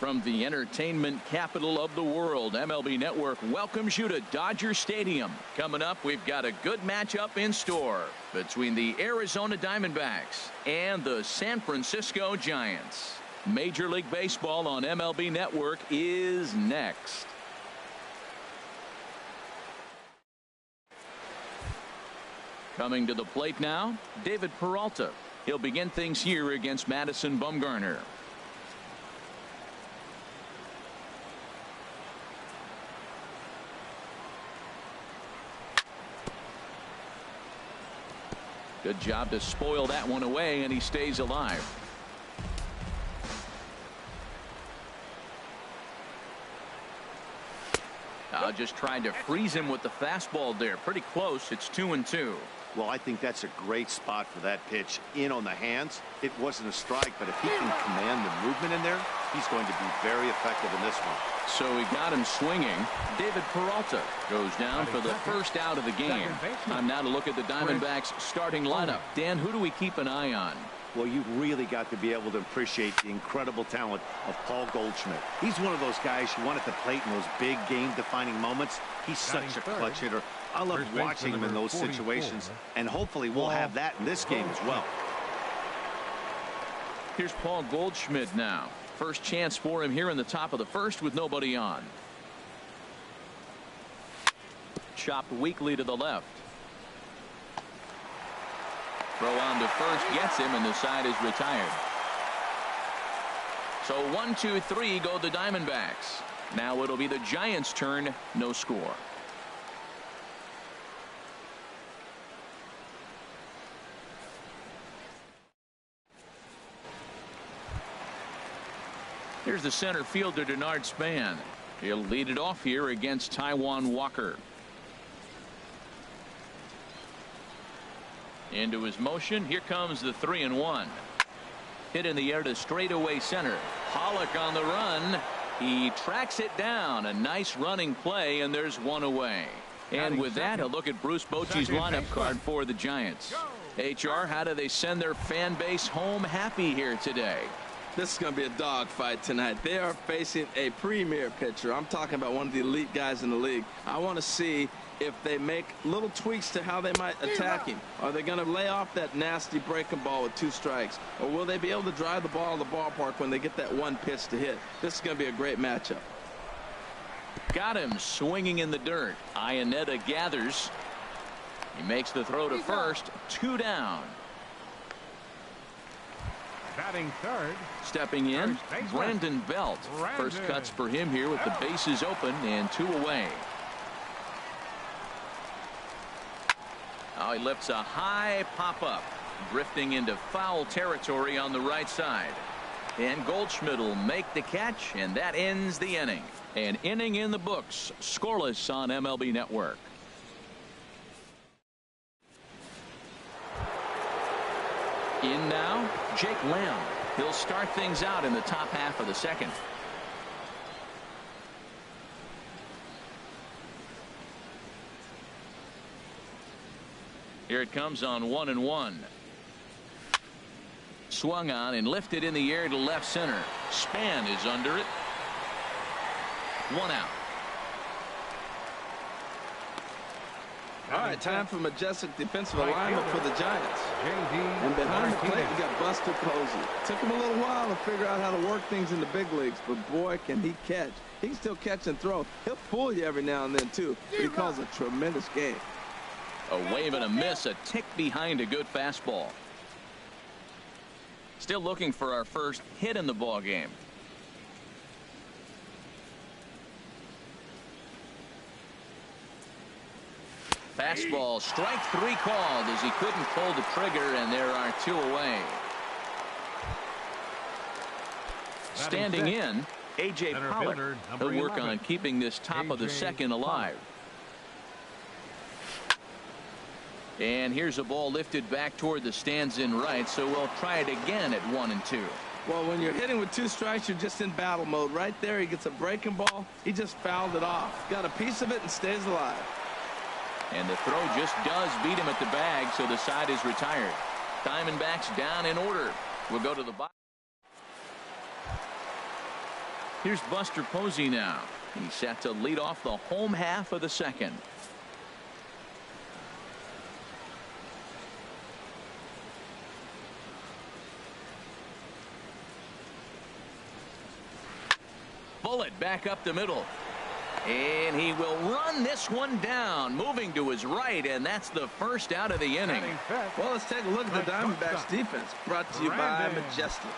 From the entertainment capital of the world, MLB Network welcomes you to Dodger Stadium. Coming up, we've got a good matchup in store between the Arizona Diamondbacks and the San Francisco Giants. Major League Baseball on MLB Network is next. Coming to the plate now, David Peralta. He'll begin things here against Madison Bumgarner. Good job to spoil that one away, and he stays alive. Just trying to freeze him with the fastball there. Pretty close. It's 2-2. Well, I think that's a great spot for that pitch. In on the hands. It wasn't a strike, but if he can command the movement in there, he's going to be very effective in this one. So he got him swinging. David Peralta goes down for the first out of the game. Time now to look at the Diamondbacks starting lineup. Dan, who do we keep an eye on? Well, you've really got to be able to appreciate the incredible talent of Paul Goldschmidt. He's one of those guys who want at the plate in those big game-defining moments. He's such a clutch hitter. I love watching him in those situations, and hopefully we'll have that in this game as well. Here's Paul Goldschmidt now. First chance for him here in the top of the first with nobody on. Chopped weakly to the left. Throw on to first gets him, and the side is retired. So 1-2-3 go the Diamondbacks. Now it'll be the Giants' turn. No score. Here's the center fielder, Denard Span. He'll lead it off here against Taijuan Walker. Into his motion. Here comes the 3-1. Hit in the air to straightaway center. Pollock on the run. He tracks it down. A nice running play, and there's one away. And with that, a look at Bruce Bochy's lineup card for the Giants. HR, how do they send their fan base home happy here today? This is going to be a dogfight tonight. They are facing a premier pitcher. I'm talking about one of the elite guys in the league. I want to see if they make little tweaks to how they might attack him. Are they going to lay off that nasty breaking ball with 2 strikes? Or will they be able to drive the ball in the ballpark when they get that one pitch to hit? This is going to be a great matchup. Got him swinging in the dirt. Iannetta gathers. He makes the throw to first. 2 down. Batting third. Stepping in, Brandon Belt. First cuts for him here with the bases open and 2 away. Oh, he lifts a high pop-up, drifting into foul territory on the right side. And Goldschmidt will make the catch, and that ends the inning. An inning in the books, scoreless on MLB Network. In now, Jake Lamb. He'll start things out in the top half of the second. Here it comes on 1-1. Swung on and lifted in the air to left center. Span is under it. 1 out. All right, time for majestic defensive alignment for the Giants. And behind the plate, you got Buster Posey. Took him a little while to figure out how to work things in the big leagues, but boy, can he catch. He can still catch and throw. He'll fool you every now and then, too, but he calls a tremendous game. A wave and a miss, a tick behind a good fastball. Still looking for our first hit in the ball game. Fastball, strike 3 called as he couldn't pull the trigger, and there are 2 away. Standing in, A.J. Pollock. He'll work on keeping this top of the second alive. And here's a ball lifted back toward the stands in right, so we'll try it again at 1-2. Well, when you're hitting with 2 strikes, you're just in battle mode. Right there, he gets a breaking ball. He just fouled it off. Got a piece of it and stays alive. And the throw just does beat him at the bag, so the side is retired. Diamondbacks down in order. We'll go to the bottom. Here's Buster Posey now. He's set to lead off the home half of the second. Bullet back up the middle. And he will run this one down, moving to his right, and that's the first out of the inning. Well, let's take a look at the Diamondbacks defense, brought to you by Majestic.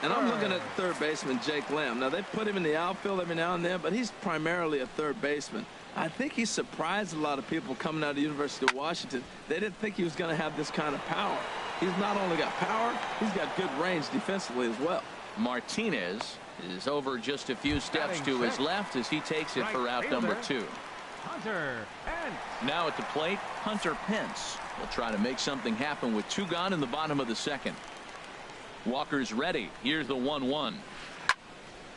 And I'm looking at third baseman Jake Lamb. Now, they put him in the outfield every now and then, but he's primarily a third baseman. I think he surprised a lot of people coming out of the University of Washington. They didn't think he was going to have this kind of power. He's not only got power, he's got good range defensively as well. Martinez is over just a few steps to his left as he takes it for out number 2. Hunter Pence. Now at the plate, Hunter Pence will try to make something happen with 2 gone in the bottom of the second. Walker's ready. Here's the 1-1.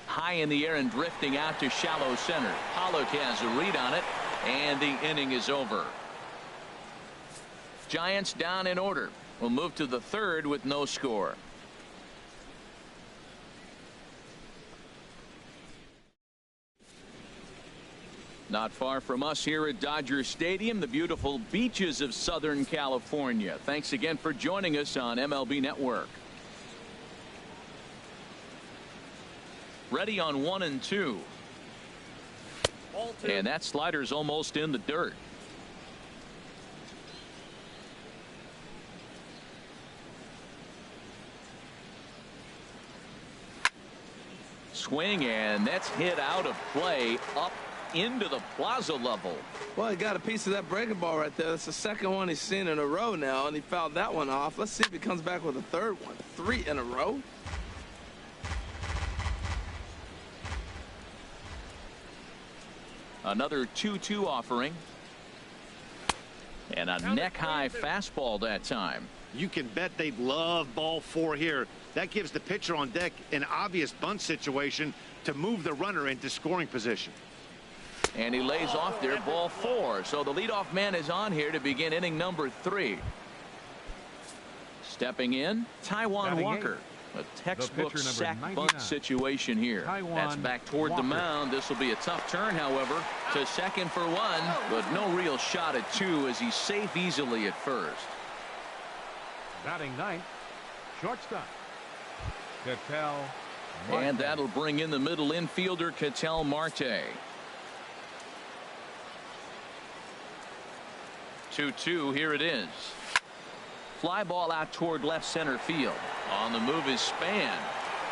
High in the air and drifting out to shallow center. Pollock has a read on it, and the inning is over. Giants down in order. We'll move to the third with no score. Not far from us here at Dodger Stadium, the beautiful beaches of Southern California. Thanks again for joining us on MLB Network. Ready on 1 and 2. And that slider's almost in the dirt. Swing, and that's hit out of play up into the plaza level. Well, he got a piece of that breaking ball right there. That's the second one he's seen in a row now, and he fouled that one off. Let's see if he comes back with a third one. 3 in a row. Another 2-2 offering. And a neck-high fastball that time. You can bet they love ball 4 here. That gives the pitcher on deck an obvious bunt situation to move the runner into scoring position. And he lays off there, ball 4. So the leadoff man is on here to begin inning number 3. Stepping in, Taijuan Walker. A textbook sack bunt situation here. That's back toward the mound. This will be a tough turn, however, to second for 1, but no real shot at 2 as he's safe easily at first. Batting ninth, shortstop, Ketel Marte. And that'll bring in the middle infielder, Ketel Marte. 2-2, here it is. Fly ball out toward left center field. On the move is Span.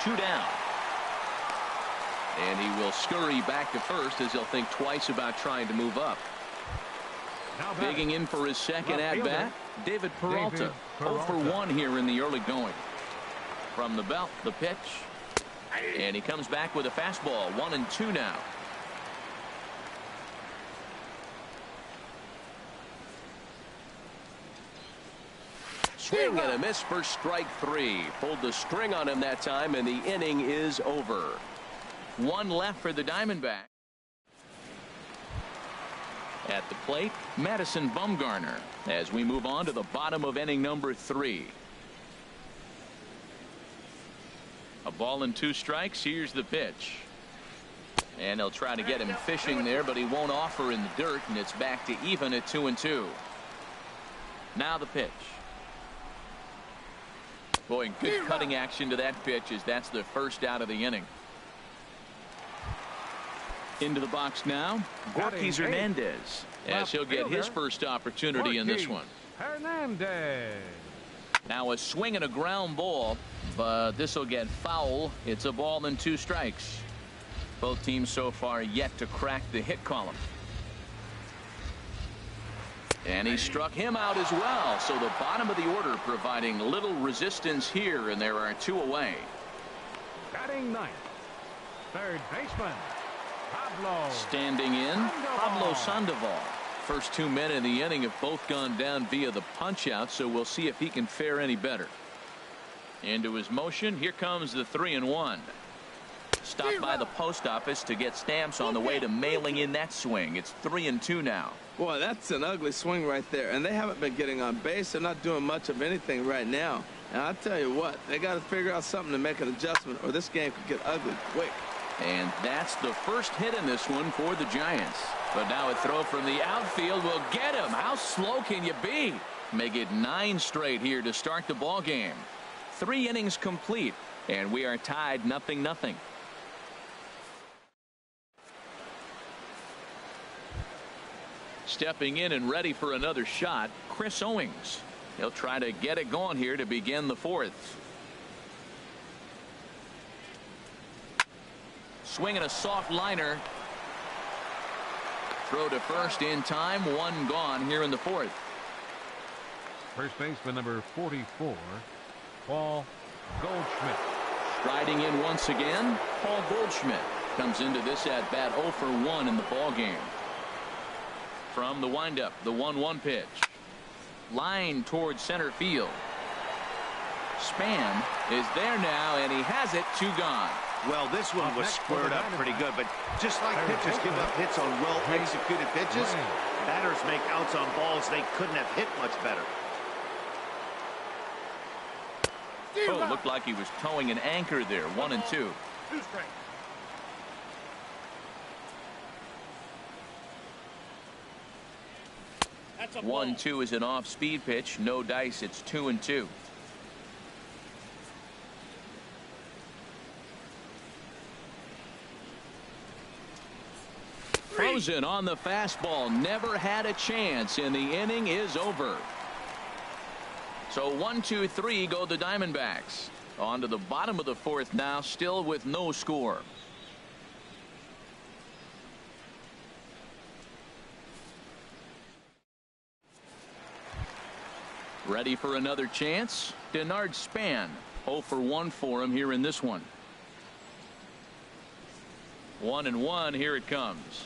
2 down. And he will scurry back to first as he'll think twice about trying to move up. Digging in for his second at-bat, David Peralta. 0 for 1 here in the early going. From the belt, the pitch. And he comes back with a fastball. 1-2 now. Swing and a miss for strike 3. Pulled the string on him that time, and the inning is over. 1 left for the Diamondbacks. At the plate, Madison Bumgarner, as we move on to the bottom of inning number 3. A ball and 2 strikes. Here's the pitch. And they'll try to get him fishing there, but he won't offer in the dirt, and it's back to even at 2-2. Now the pitch. Boy, good cutting action to that pitch as that's the first out of the inning. Into the box now, Gorky Hernandez, as he'll get his first opportunity in this one. Hernandez. Now a swing and a ground ball, but this will get foul. It's a ball and 2 strikes. Both teams so far yet to crack the hit column. And he struck him out as well. So the bottom of the order providing little resistance here, and there are 2 away. Batting ninth, third baseman, Pablo. Standing in, Pablo Sandoval. First 2 men in the inning have both gone down via the punch out, so we'll see if he can fare any better. Into his motion, here comes the 3-1. Stopped by the post office to get stamps on the way to mailing in that swing. It's 3-2 now. Boy, that's an ugly swing right there, and they haven't been getting on base. They're not doing much of anything right now. And I'll tell you what, they got to figure out something to make an adjustment, or this game could get ugly quick. And that's the first hit in this one for the Giants. But now a throw from the outfield will get him. How slow can you be? Make it 9 straight here to start the ball game. 3 innings complete, and we are tied 0-0. Stepping in and ready for another shot, Chris Owings. He'll try to get it going here to begin the 4th. Swinging a soft liner. Throw to first in time. 1 gone here in the 4th. First baseman number 44, Paul Goldschmidt. Striding in once again, Paul Goldschmidt comes into this at bat 0 for 1 in the ball game. From the windup, the 1-1 pitch. Line towards center field. Span is there now, and he has it. 2 gone. Well, this one was squared up pretty good, but just like pitchers give up hits on well-executed pitches, batters make outs on balls they couldn't have hit much better. Oh, looked like he was towing an anchor there. 1-2. 1-2 is an off-speed pitch. No dice. It's 2-2. Frozen on the fastball. Never had a chance, and the inning is over. So 1-2-3 go the Diamondbacks. On to the bottom of the 4th now, still with no score. Ready for another chance? Denard Span. 0 for 1 for him here in this one. 1-1. Here it comes.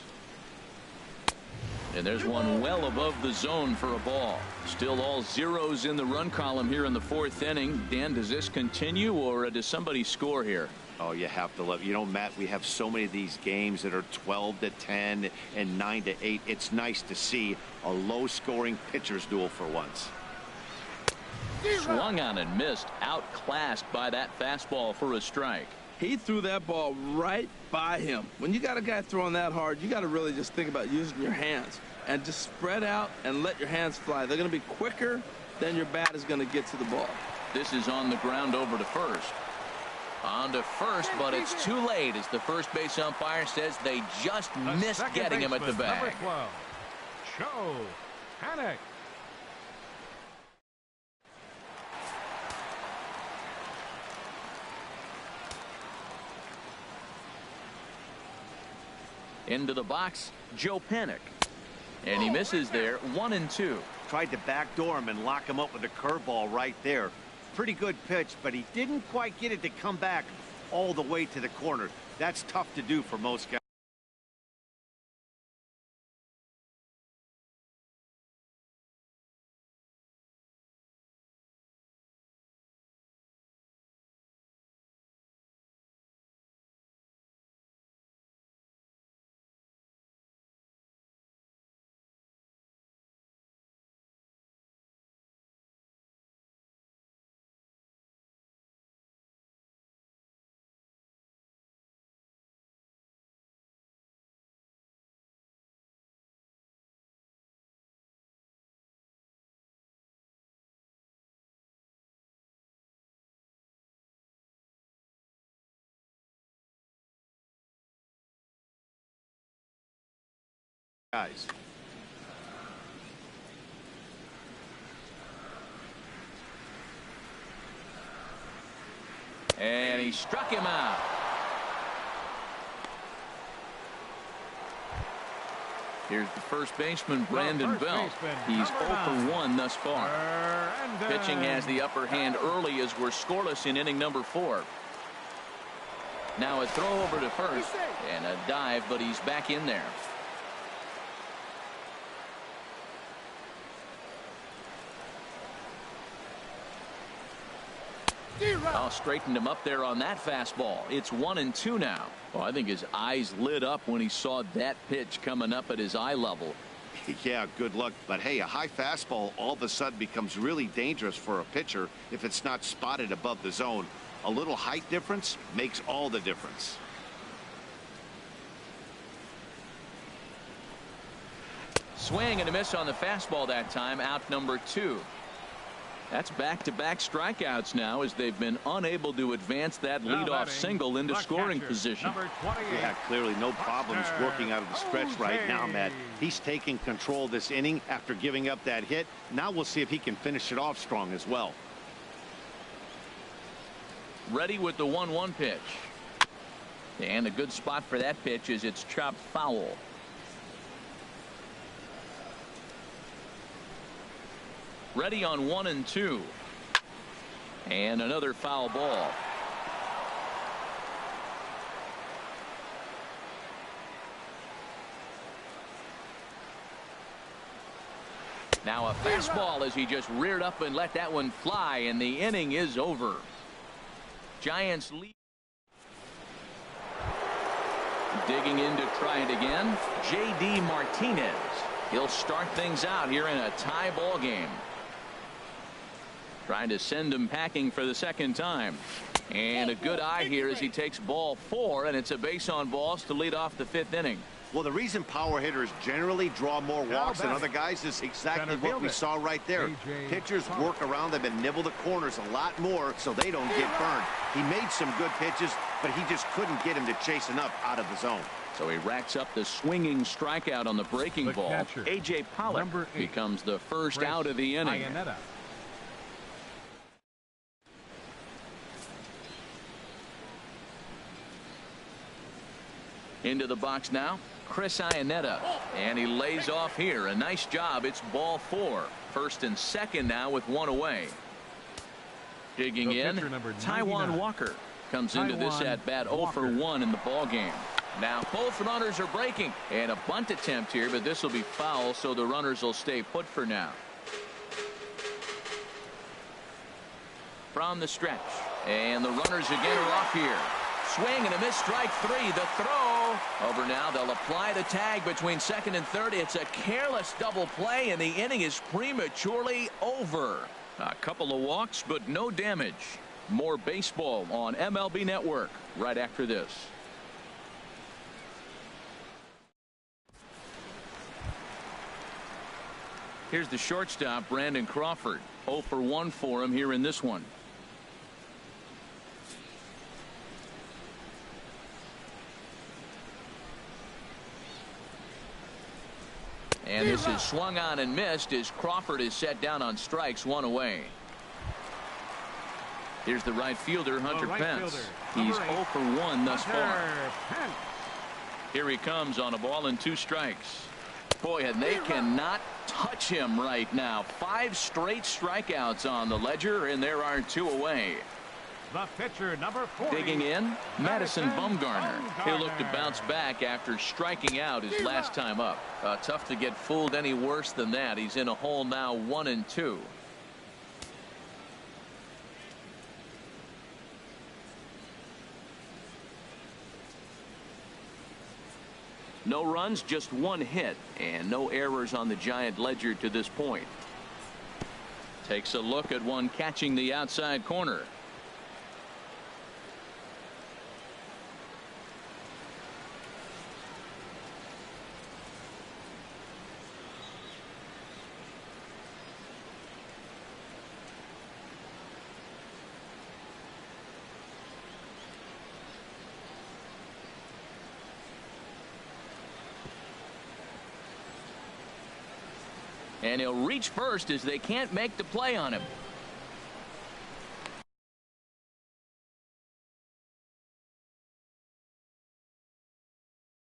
And there's one well above the zone for a ball. Still all zeros in the run column here in the 4th inning. Dan, does this continue, or does somebody score here? Oh, you have to love. You know, Matt, we have so many of these games that are 12-10 and 9-8. It's nice to see a low-scoring pitcher's duel for once. Swung on and missed. Outclassed by that fastball for a strike. He threw that ball right by him. When you got a guy throwing that hard, you got to really just think about using your hands and just spread out and let your hands fly. They're going to be quicker than your bat is going to get to the ball. This is on the ground over to first. On to first, but it's too late as the first base umpire says they just missed getting him at the bag. Number 12, Joe Panic. Into the box, Joe Panic. And he misses there. 1-2. Tried to backdoor him and lock him up with a curveball right there. Pretty good pitch, but he didn't quite get it to come back all the way to the corner. That's tough to do for most guys. And he struck him out. Here's the first baseman, Brandon Belt. He's 0 for 1 thus far. Pitching has the upper hand early as we're scoreless in inning number 4. Now a throw over to first and a dive, but he's back in there. Oh, straightened him up there on that fastball. It's 1-2 now. Well, I think his eyes lit up when he saw that pitch coming up at his eye level. Yeah, good luck. But hey, a high fastball all of a sudden becomes really dangerous for a pitcher if it's not spotted above the zone. A little height difference makes all the difference. Swing and a miss on the fastball that time. Out number 2. That's back-to-back strikeouts now as they've been unable to advance that leadoff single into scoring position. Yeah, clearly no problems working out of the stretch right now, Matt. He's taking control of this inning after giving up that hit. Now we'll see if he can finish it off strong as well. Ready with the 1-1 pitch. And a good spot for that pitch is it's chopped foul. Ready on 1-2. And another foul ball. Now a fastball as he just reared up and let that one fly, and the inning is over. Giants lead. Digging in to try it again, J.D. Martinez. He'll start things out here in a tie ball game. Trying to send him packing for the second time. And a good eye here as he takes ball 4, and it's a base on balls to lead off the 5th inning. Well, the reason power hitters generally draw more walks than other guys is exactly what we saw right there. Pitchers work around them and nibble the corners a lot more so they don't get burned. He made some good pitches, but he just couldn't get him to chase enough out of the zone. So he racks up the swinging strikeout on the breaking ball. A.J. Pollock becomes the first out of the inning. Into the box now, Chris Iannetta, and he lays off here. A nice job. It's ball 4. First and second now with 1 away. Digging in, Taijuan Walker comes into this at bat 0 for 1 in the ball game. Now both runners are breaking, and a bunt attempt here, but this will be foul, so the runners will stay put for now. From the stretch, and the runners again are off here. Swing and a miss, strike 3. The throw over now. They'll apply the tag between second and third. It's a careless double play, and the inning is prematurely over. A couple of walks, but no damage. More baseball on MLB Network right after this. Here's the shortstop, Brandon Crawford. 0 for 1 for him here in this one. And this is swung on and missed as Crawford is set down on strikes, 1 away. Here's the right fielder, Hunter Pence. He's 0 for 1 thus far. Here he comes on a ball and 2 strikes. Boy, and they cannot touch him right now. 5 straight strikeouts on the ledger, and there are 2 away. The pitcher, number 40. Digging in, Madison Bumgarner. He'll look to bounce back after striking out his last time up. Tough to get fooled any worse than that. He's in a hole now, 1-2. No runs, just 1 hit, and no errors on the Giant ledger to this point. Takes a look at one catching the outside corner. And he'll reach first as they can't make the play on him.